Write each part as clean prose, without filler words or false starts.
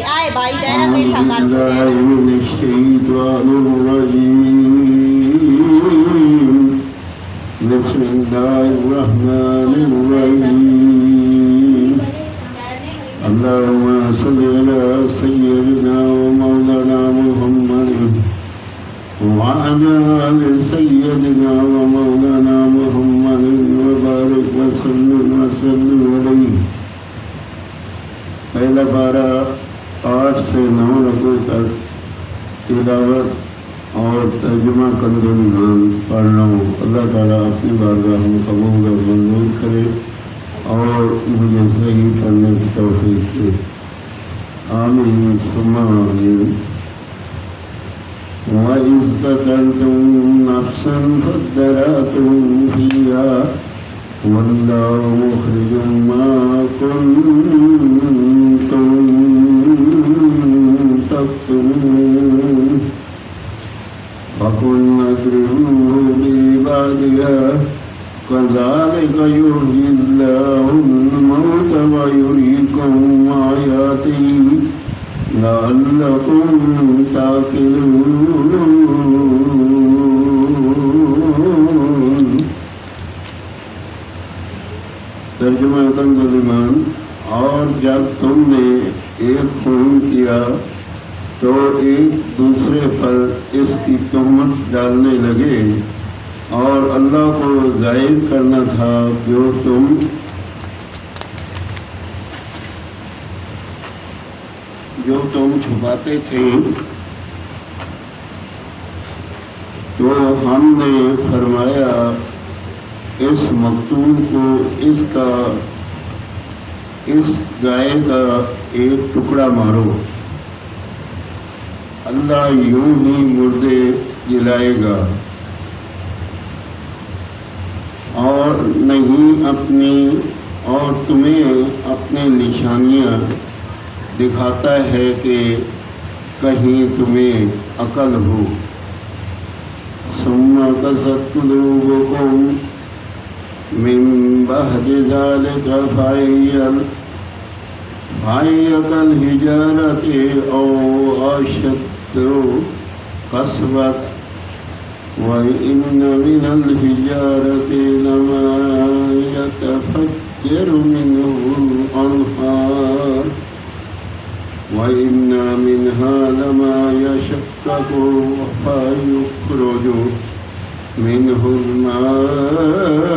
آئے بھائی دائرہ بیٹھا کر بسم اللہ الرحمن الرحیم اللہم صلی علی سیدنا و مولانا محمد وعلى آل سيدنا ومولانا محمد وبارك وسلم علیہ۔ پہلا پارہ 8 سے 9 رکوع تک تلاوت اور ترجمہ قدر پڑھ رہا ہوں۔ اللہ تعالیٰ اپنی بارگاہ میں قبول اور منظور کرے اور مجھے صحیح پڑھنے کی توفیق دے، آمین ثم آمین۔ وَإِذْ قَتَلْتُمْ نَفْسًا فَادَّارَأْتُمْ فِيهَا وَاللَّهُ مُخْرِجٌ مَا كُنتُمْ تَكْتُمُونَ فَقُلْنَا اضْرِبُوهُ بِبَعْضِهَا كَذَلِكَ يُحْيِي اللَّهُ الْمَوْتَى وَيُرِيكُمْ آيَاتِهِ لَعَلَّكُمْ تَعْقِلُونَ۔ ترجمہ کنز ایمان۔ اور جب تم نے ایک خون کیا تو ایک دوسرے پر اس کی تہمت ڈالنے لگے، اور اللہ کو ظاہر کرنا تھا جو تم چھپاتے تھے، تو ہم نے فرمایا اس مقتول کو اس گائے کا ایک ٹکڑا مارو، اللہ یوں ہی مردے جلائے گا اور تمہیں اپنی نشانیاں دکھاتا ہے کہ کہیں تمہیں عقل ہو۔ ثم قست قلوبكم من بعد ذلك فهي كالحجارة أو أشد قسوة وإن من الحجارة لما يتفجر منه الأنهار وإن منها لما يشقق فيخرج منه الماء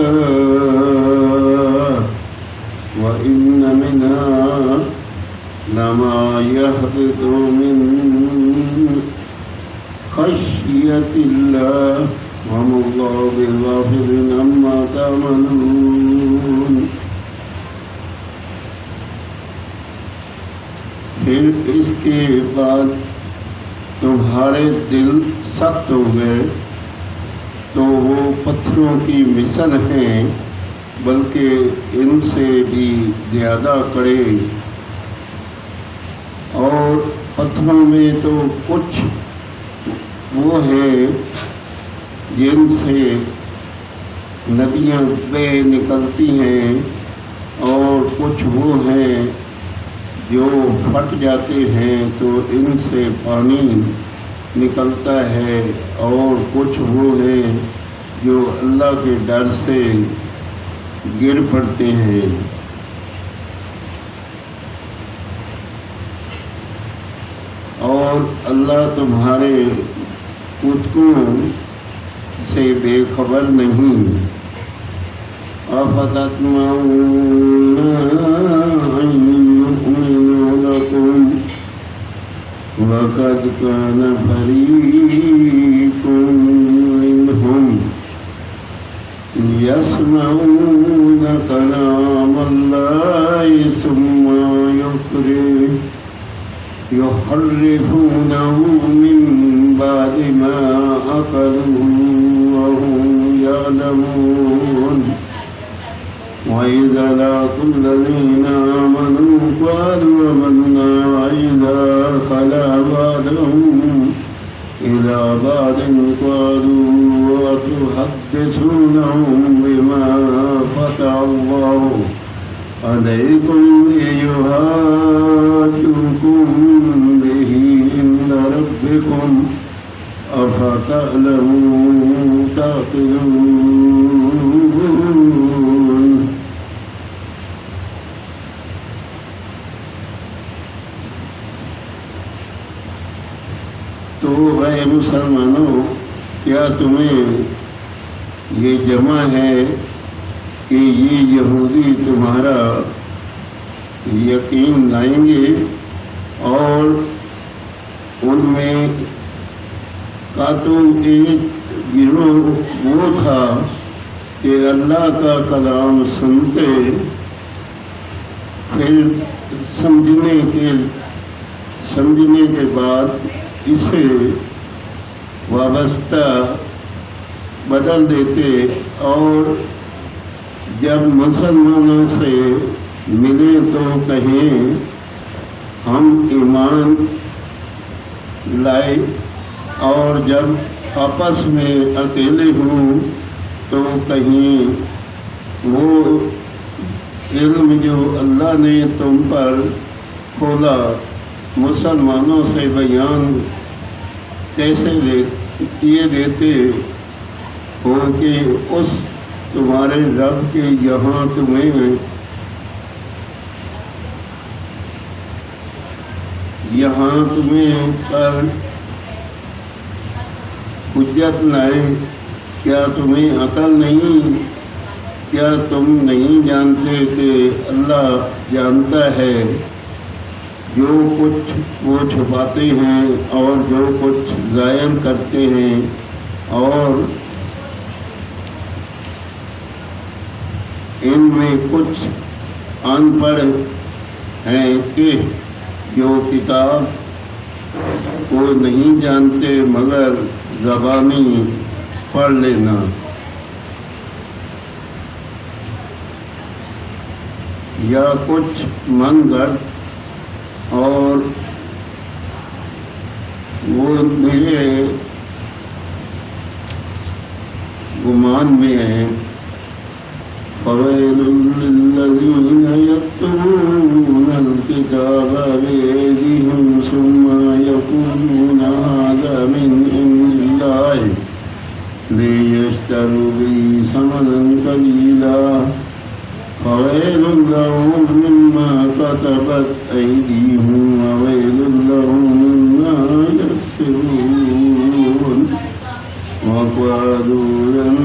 وإن منها لما يهبط من خشية الله وما الله بغافل عما تعملون۔ پھر اس کے بعد تمہارے دل سخت ہو گئے تو وہ پتھروں کی مثل ہیں، بلکہ ان سے بھی زیادہ کڑے، اور پتھروں میں تو کچھ وہ ہیں جن سے ندیاں بے نکلتی ہیں، اور کچھ وہ ہیں جو پھٹ جاتے ہیں تو ان سے پانی نکلتا ہے، اور کچھ وہ ہیں جو اللہ کے ڈر سے گر پڑتے ہیں۔ اور اللہ تمہارے کتوں سے بے خبر نہیں۔ أفتطمعون أن يؤمنوا لكم وقد كان فريق منهم يسمعون كلام الله ثم يحرفونه من بعد ما عقلوه وهم يعلمون وَإِذَا لَقُوا الَّذِينَ آمَنُوا قَالُوا آمَنَّا وَإِذَا خَلَا بَعْضُهُمْ إِلَى بَعْضٍ قَالُوا أَتُحَدِّثُونَهُم بِمَا فَتَحَ اللَّهُ عَلَيْكُمْ لِيُحَاجُّوكُم تعلمون تعقلون۔ تو اے مسلمانوں، کیا تمہیں یہ جمع ہے کہ یہ یہودی تمہارا یقین لائیں گے؟ اور ان میں کا تو ایک گروہ وہ تھا کہ اللہ کا کلام سنتے، پھر سمجھنے کے بعد اسے وابستہ بدل دیتے، اور جب مسلمانوں سے ملے تو کہیں ہم ایمان لائے، اور جب آپس میں اکیلے ہوں تو کہیں وہ علم جو اللہ نے تم پر کھولا مسلمانوں سے بیان کیسے کیے دیتے ہو کہ اس تمہارے رب کے یہاں تمہیں پر حجت لائے۔ کیا تمہیں عقل نہیں؟ کیا تم نہیں جانتے کہ اللہ جانتا ہے جو کچھ وہ چھپاتے ہیں اور جو کچھ ظاہر کرتے ہیں؟ اور ان میں کچھ ان پڑھ ہیں کہ جو کتاب کو نہیں جانتے مگر زبانی پڑھ لینا۔ یا کچھ من گھڑت اور وہ میرے گمان میں ہے۔ فویل للذین یکتبون الکتاب بأیدیہم ثم یقولون ھذا من عند اللہ لیشتروا به ثمنا قلیلا فویل لهم مما كتبت أيديهم وويل لهم مما يكسبون وقالوا لن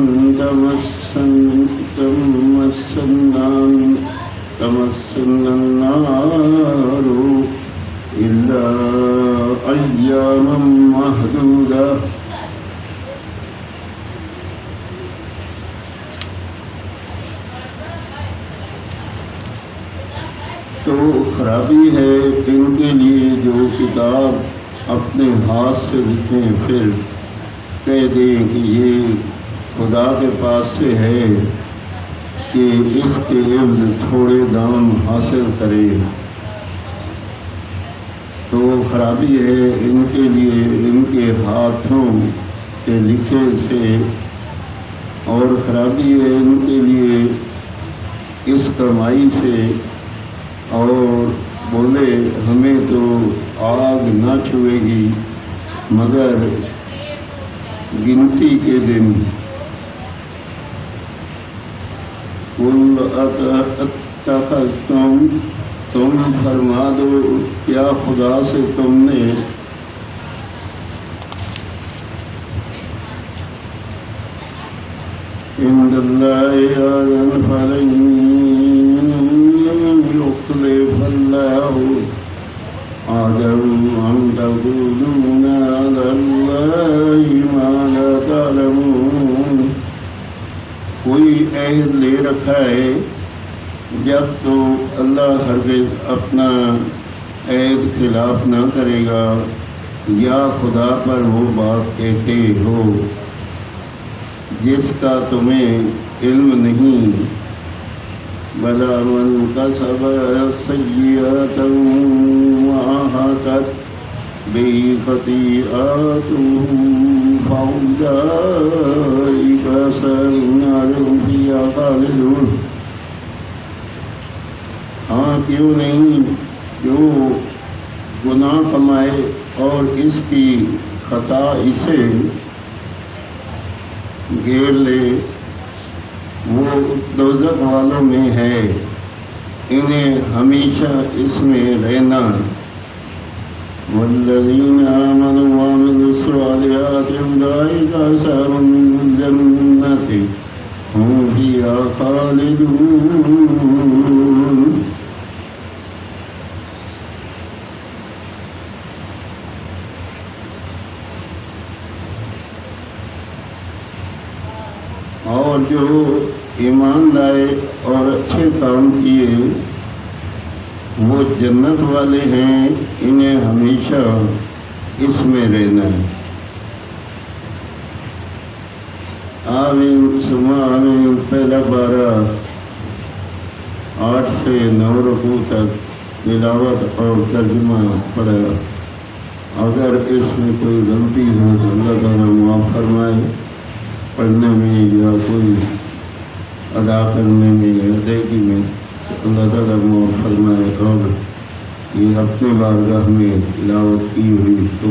تمسنا النار إلا أياما معدودة۔ تو خرابی ہے ان کے لیے جو کتاب اپنے ہاتھ سے لکھیں پھر کہہ دیں کہ یہ خدا کے پاس سے ہے کہ اس کے عوض تھوڑے دام حاصل کرے۔ تو خرابی ہے ان کے لیے ان کے ہاتھوں کے لکھے سے، اور خرابی ہے ان کے لیے اس کمائی سے، اور بولے ہمیں تو آگ نہ چھوئے گی مگر گنتی کے دن۔ قل اتخذتم، تم فرما دو کیا خدا سے تم نے عند اللہ آذن فلن يخلف اللہ عہدہ ام تقولون علی اللہ ما لا تعلمون۔ کوئی عہد لے رکھا ہے جب تو اللہ ہرگز اپنا عہد خلاف نہ کرے گا، یا خدا پر وہ بات کہتے ہو جس کا تمہیں علم نہیں۔ بلا من کسب سیئۃ وأحاطت به خطیئاتہ فأولئک أصحاب النار هم فیہا خالدون۔ ہاں کیوں نہیں، جو گناہ کمائے اور اس کی خطا اسے گھیر لے وہ دوزخ والوں میں ہے، انہیں ہمیشہ اس میں رہنا۔ والذین آمنوا وعملوا الصالحات اولئک اصحاب الجنۃ هم فیہا خالدون۔ اور جو ایمان لائے اور اچھے کام کیے وہ جنت والے ہیں، انہیں ہمیشہ اس میں رہنا ہے۔ آمین ثم آمین۔ پہلا پارہ 8 سے 9 رکوع تک تلاوت اور ترجمہ پڑھا۔ اگر اس میں کوئی غلطی ہو تو اللہ تعالیٰ معاف فرمائے، پڑھنے میں یا کوئی ادا کرنے میں یا ادائیگی میں اللہ تعالیٰ معاف فرمائے، اور یہ اپنے بارگاہ میں تلاوت کی ہوئی تو